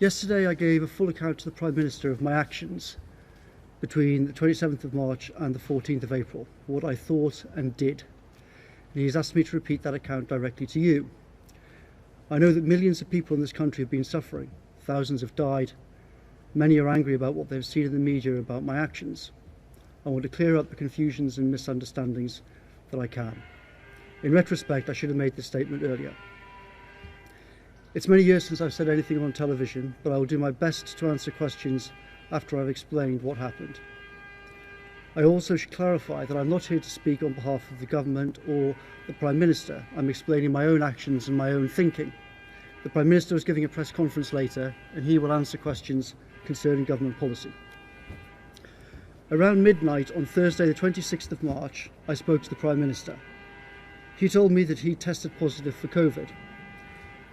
Yesterday I gave a full account to the Prime Minister of my actions between the 27th of March and the 14th of April, what I thought and did. And he's asked me to repeat that account directly to you. I know that millions of people in this country have been suffering. Thousands have died. Many are angry about what they've seen in the media about my actions. I want to clear up the confusions and misunderstandings that I can. In retrospect, I should have made this statement earlier. It's many years since I've said anything on television, but I will do my best to answer questions after I've explained what happened. I also should clarify that I'm not here to speak on behalf of the government or the Prime Minister. I'm explaining my own actions and my own thinking. The Prime Minister is giving a press conference later, and he will answer questions concerning government policy. Around midnight on Thursday the 26th of March, I spoke to the Prime Minister. He told me that he tested positive for COVID.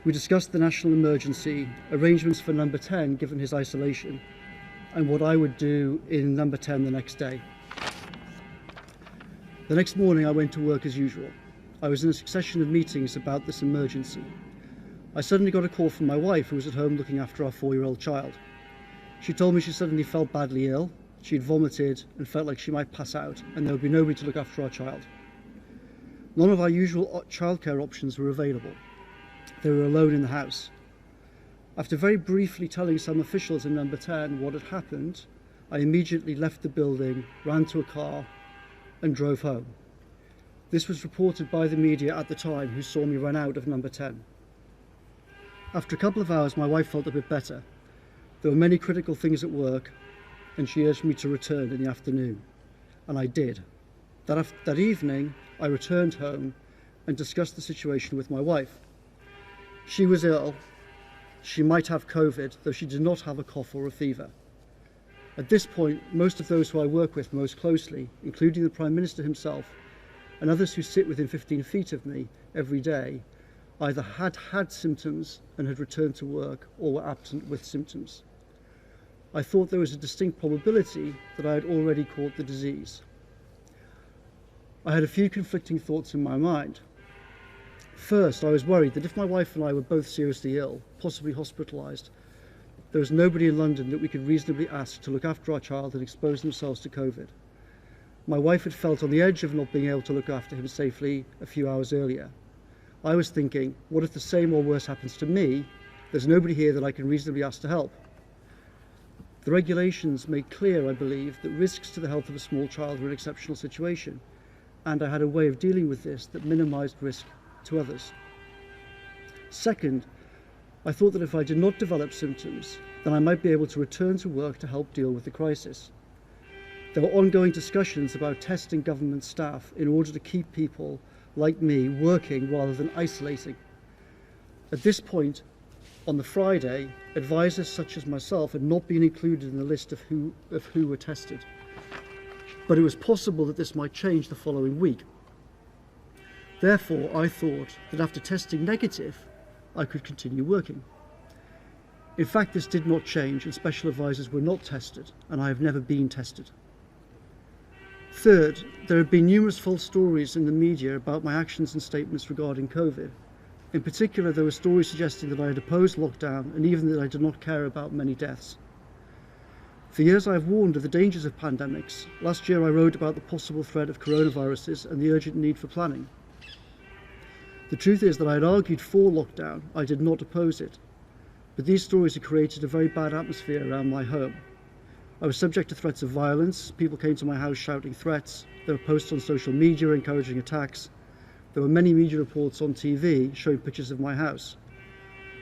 We discussed the national emergency, arrangements for number 10 given his isolation, and what I would do in number 10 the next day. The next morning I went to work as usual. I was in a succession of meetings about this emergency. I suddenly got a call from my wife, who was at home looking after our 4-year-old child. She told me she suddenly felt badly ill, she'd vomited and felt like she might pass out, and there would be nobody to look after our child. None of our usual childcare options were available. They were alone in the house. After very briefly telling some officials in number 10 what had happened, I immediately left the building, ran to a car and drove home. This was reported by the media at the time, who saw me run out of number 10. After a couple of hours, my wife felt a bit better. There were many critical things at work, and she urged me to return in the afternoon, and I did. That evening, I returned home and discussed the situation with my wife. She was ill. She might have COVID, though she did not have a cough or a fever. At this point, most of those who I work with most closely, including the Prime Minister himself and others who sit within 15 feet of me every day, either had symptoms and had returned to work or were absent with symptoms. I thought there was a distinct probability that I had already caught the disease. I had a few conflicting thoughts in my mind. First, I was worried that if my wife and I were both seriously ill, possibly hospitalised, there was nobody in London that we could reasonably ask to look after our child and expose themselves to COVID. My wife had felt on the edge of not being able to look after him safely a few hours earlier. I was thinking, what if the same or worse happens to me? There's nobody here that I can reasonably ask to help. The regulations make clear, I believe, that risks to the health of a small child were an exceptional situation, and I had a way of dealing with this that minimised risk to others. Second, I thought that if I did not develop symptoms, then I might be able to return to work to help deal with the crisis. There were ongoing discussions about testing government staff in order to keep people like me working rather than isolating. At this point, on the Friday, advisors such as myself had not been included in the list of who were tested. But it was possible that this might change the following week. Therefore, I thought that after testing negative, I could continue working. In fact, this did not change, and special advisors were not tested, and I have never been tested. Third, there have been numerous false stories in the media about my actions and statements regarding COVID. In particular, there were stories suggesting that I had opposed lockdown and even that I did not care about many deaths. For years I have warned of the dangers of pandemics. Last year I wrote about the possible threat of coronaviruses and the urgent need for planning. The truth is that I had argued for lockdown, I did not oppose it. But these stories had created a very bad atmosphere around my home. I was subject to threats of violence. People came to my house shouting threats. There were posts on social media encouraging attacks. There were many media reports on TV showing pictures of my house.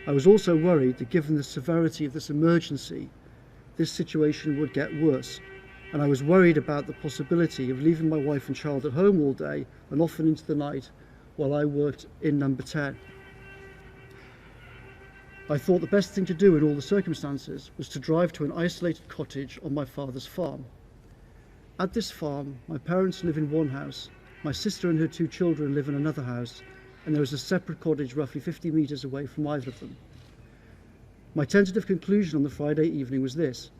I was also worried that given the severity of this emergency, this situation would get worse. And I was worried about the possibility of leaving my wife and child at home all day and often into the night while I worked in number 10. I thought the best thing to do in all the circumstances was to drive to an isolated cottage on my father's farm. At this farm, my parents live in one house, my sister and her 2 children live in another house, and there is a separate cottage roughly 50 metres away from either of them. My tentative conclusion on the Friday evening was this: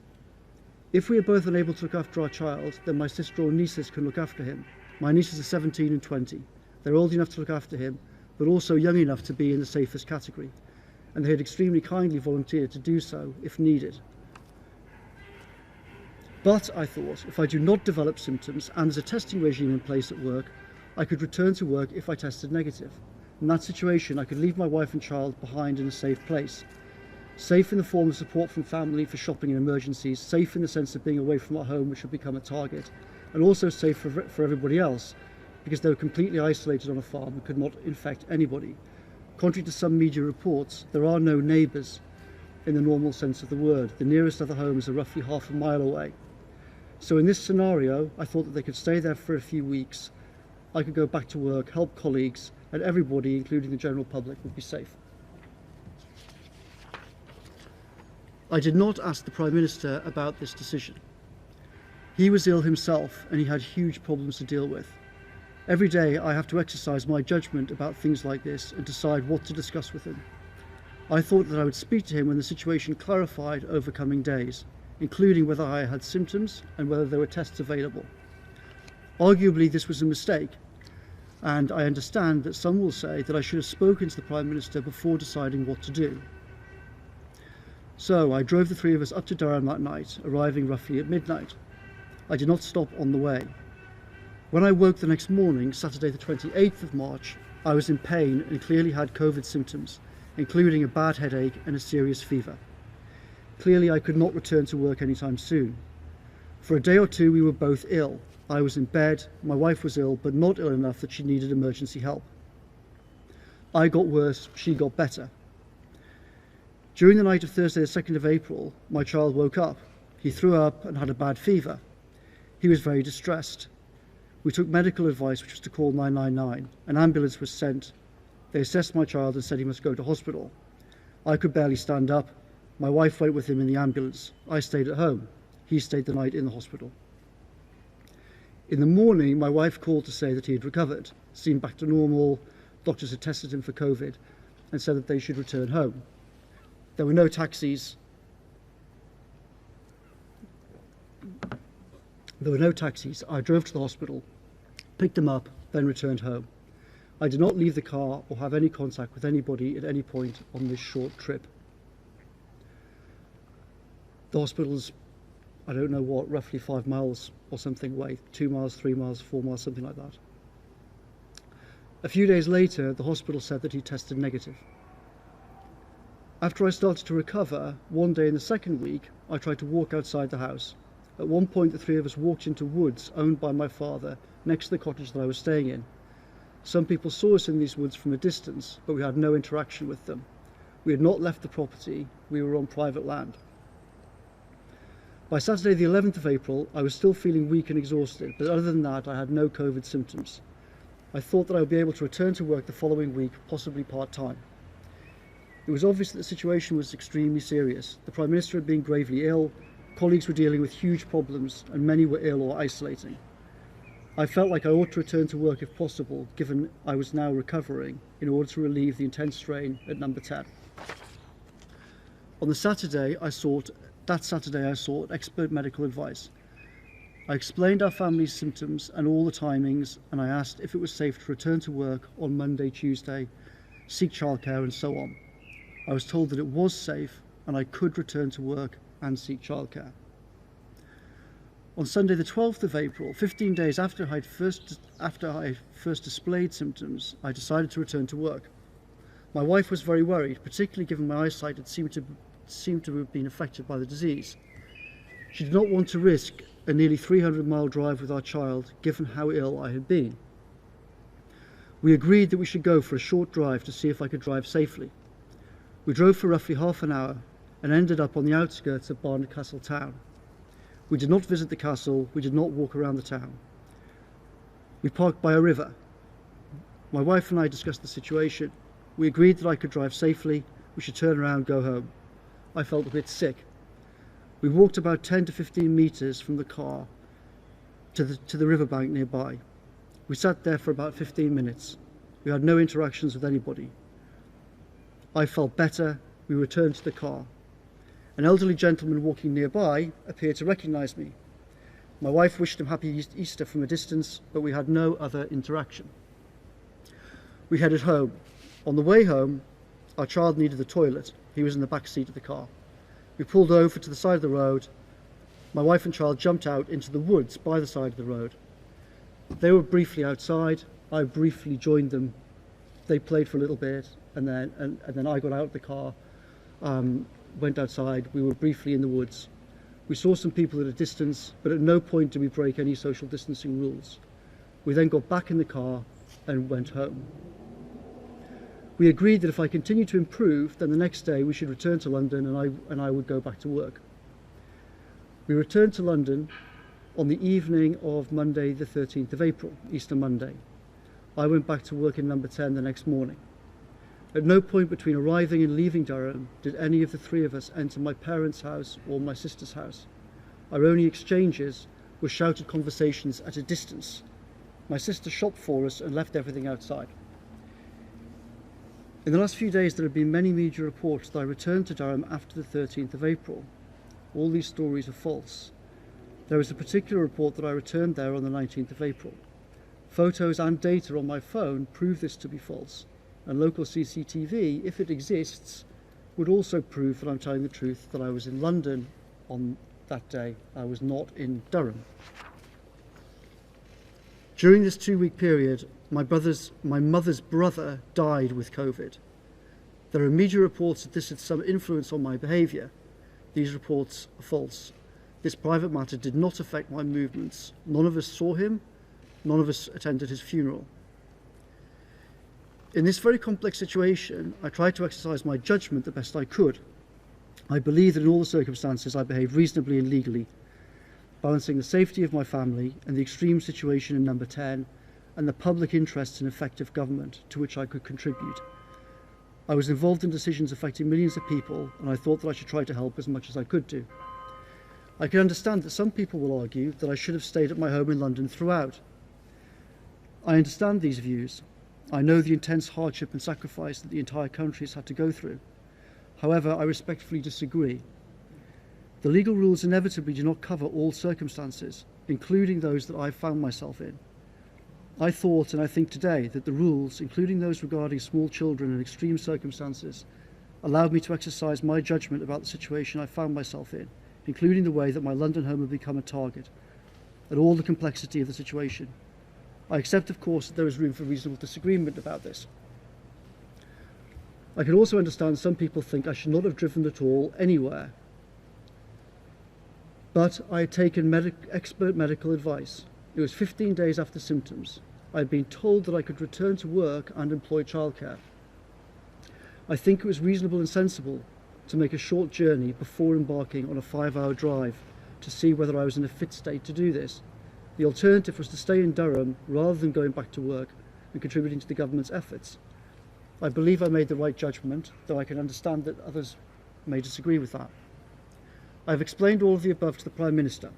if we are both unable to look after our child, then my sister or nieces can look after him. My nieces are 17 and 20. They're old enough to look after him, but also young enough to be in the safest category. and they had extremely kindly volunteered to do so if needed. But I thought, if I do not develop symptoms and there's a testing regime in place at work, I could return to work if I tested negative. In that situation, I could leave my wife and child behind in a safe place. Safe in the form of support from family for shopping and emergencies, safe in the sense of being away from our home which would become a target, and also safe for everybody else, because they were completely isolated on a farm and could not infect anybody. Contrary to some media reports, there are no neighbours in the normal sense of the word. The nearest other homes are roughly half a mile away. So in this scenario, I thought that they could stay there for a few weeks, I could go back to work, help colleagues, and everybody, including the general public, would be safe. I did not ask the Prime Minister about this decision. He was ill himself and he had huge problems to deal with. Every day I have to exercise my judgment about things like this and decide what to discuss with him. I thought that I would speak to him when the situation clarified over coming days, including whether I had symptoms and whether there were tests available. Arguably this was a mistake, and I understand that some will say that I should have spoken to the Prime Minister before deciding what to do. So I drove the three of us up to Durham that night, arriving roughly at midnight. I did not stop on the way. When I woke the next morning, Saturday the 28th of March, I was in pain and clearly had COVID symptoms, including a bad headache and a serious fever. Clearly I could not return to work anytime soon. For a day or two we were both ill. I was in bed, my wife was ill, but not ill enough that she needed emergency help. I got worse, she got better. During the night of Thursday the 2nd of April, my child woke up. He threw up and had a bad fever. He was very distressed. We took medical advice, which was to call 999. An ambulance was sent. They assessed my child and said he must go to hospital. I could barely stand up. My wife went with him in the ambulance. I stayed at home. He stayed the night in the hospital. In the morning, my wife called to say that he had recovered, seemed back to normal, doctors had tested him for COVID, and said that they should return home. There were no taxis. I drove to the hospital, picked him up, then returned home. I did not leave the car or have any contact with anybody at any point on this short trip. The hospital's, I don't know what, roughly 5 miles or something away, 2 miles, 3 miles, 4 miles, something like that. A few days later, the hospital said that he tested negative. After I started to recover, one day in the second week, I tried to walk outside the house. At one point, the three of us walked into woods owned by my father, next to the cottage that I was staying in. Some people saw us in these woods from a distance, but we had no interaction with them. We had not left the property, we were on private land. By Saturday the 11th of April, I was still feeling weak and exhausted, but other than that, I had no COVID symptoms. I thought that I would be able to return to work the following week, possibly part-time. It was obvious that the situation was extremely serious. The Prime Minister had been gravely ill, colleagues were dealing with huge problems, and many were ill or isolating. I felt like I ought to return to work if possible, given I was now recovering, in order to relieve the intense strain at number 10. On that Saturday, I sought expert medical advice. I explained our family's symptoms and all the timings, and I asked if it was safe to return to work on Monday, Tuesday, seek childcare, and so on. I was told that it was safe and I could return to work and seek childcare. On Sunday the 12th of April, 15 days after I first displayed symptoms, I decided to return to work. My wife was very worried, particularly given my eyesight had seemed to have been affected by the disease. She did not want to risk a nearly 300-mile drive with our child, given how ill I had been. We agreed that we should go for a short drive to see if I could drive safely. We drove for roughly half an hour and ended up on the outskirts of Barnard Castle town. We did not visit the castle, we did not walk around the town. We parked by a river. My wife and I discussed the situation. We agreed that I could drive safely, we should turn around and go home. I felt a bit sick. We walked about 10 to 15 metres from the car to the riverbank nearby. We sat there for about 15 minutes. We had no interactions with anybody. I felt better. We returned to the car. An elderly gentleman walking nearby appeared to recognise me. My wife wished him happy Easter from a distance, but we had no other interaction. We headed home. On the way home, Our child needed the toilet. He was in the back seat of the car. We pulled over to the side of the road. My wife and child jumped out into the woods by the side of the road. They were briefly outside. I briefly joined them. They played for a little bit, and then I got out of the car, went outside. We were briefly in the woods. We saw some people at a distance, but at no point did we break any social distancing rules. We then got back in the car and went home. We agreed that if I continued to improve, then the next day we should return to London and I would go back to work. We returned to London on the evening of Monday the 13th of April, Easter Monday. I went back to work in number 10 the next morning. At no point between arriving and leaving Durham did any of the three of us enter my parents' house or my sister's house. Our only exchanges were shouted conversations at a distance. My sister shopped for us and left everything outside. In the last few days, there have been many media reports that I returned to Durham after the 13th of April. All these stories are false. There is a particular report that I returned there on the 19th of April. Photos and data on my phone prove this to be false, and local CCTV, if it exists, would also prove that I'm telling the truth, that I was in London on that day. I was not in Durham. During this 2-week period, my mother's brother died with COVID. There are media reports that this had some influence on my behaviour. These reports are false. This private matter did not affect my movements. None of us saw him. None of us attended his funeral. In this very complex situation, I tried to exercise my judgment the best I could. I believe that in all the circumstances I behaved reasonably and legally, balancing the safety of my family and the extreme situation in number 10 and the public interest in effective government to which I could contribute. I was involved in decisions affecting millions of people, and I thought that I should try to help as much as I could do. I can understand that some people will argue that I should have stayed at my home in London throughout. I understand these views. I know the intense hardship and sacrifice that the entire country has had to go through. However, I respectfully disagree. The legal rules inevitably do not cover all circumstances, including those that I found myself in. I thought, and I think today, that the rules, including those regarding small children and extreme circumstances, allowed me to exercise my judgment about the situation I found myself in, including the way that my London home had become a target, and all the complexity of the situation. I accept, of course, that there is room for reasonable disagreement about this. I can also understand some people think I should not have driven at all anywhere. But I had taken expert medical advice. It was 15 days after symptoms. I had been told that I could return to work and employ childcare. I think it was reasonable and sensible to make a short journey before embarking on a 5-hour drive to see whether I was in a fit state to do this. The alternative was to stay in Durham rather than going back to work and contributing to the government's efforts. I believe I made the right judgment, though I can understand that others may disagree with that. I have explained all of the above to the Prime Minister.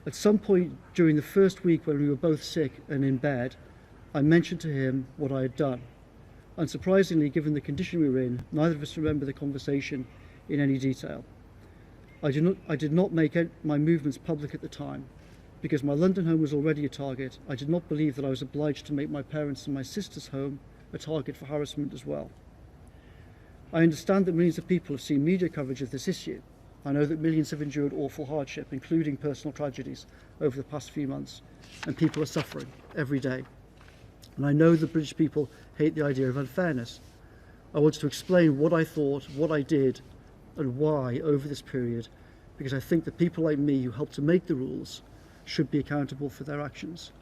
At some point during the first week when we were both sick and in bed, I mentioned to him what I had done. Unsurprisingly, given the condition we were in, neither of us remember the conversation in any detail. I did not make my movements public at the time. Because my London home was already a target, I did not believe that I was obliged to make my parents' and my sister's home a target for harassment as well. I understand that millions of people have seen media coverage of this issue. I know that millions have endured awful hardship, including personal tragedies, over the past few months, and people are suffering every day. And I know that British people hate the idea of unfairness. I wanted to explain what I thought, what I did, and why over this period, because I think that people like me who helped to make the rules should be accountable for their actions.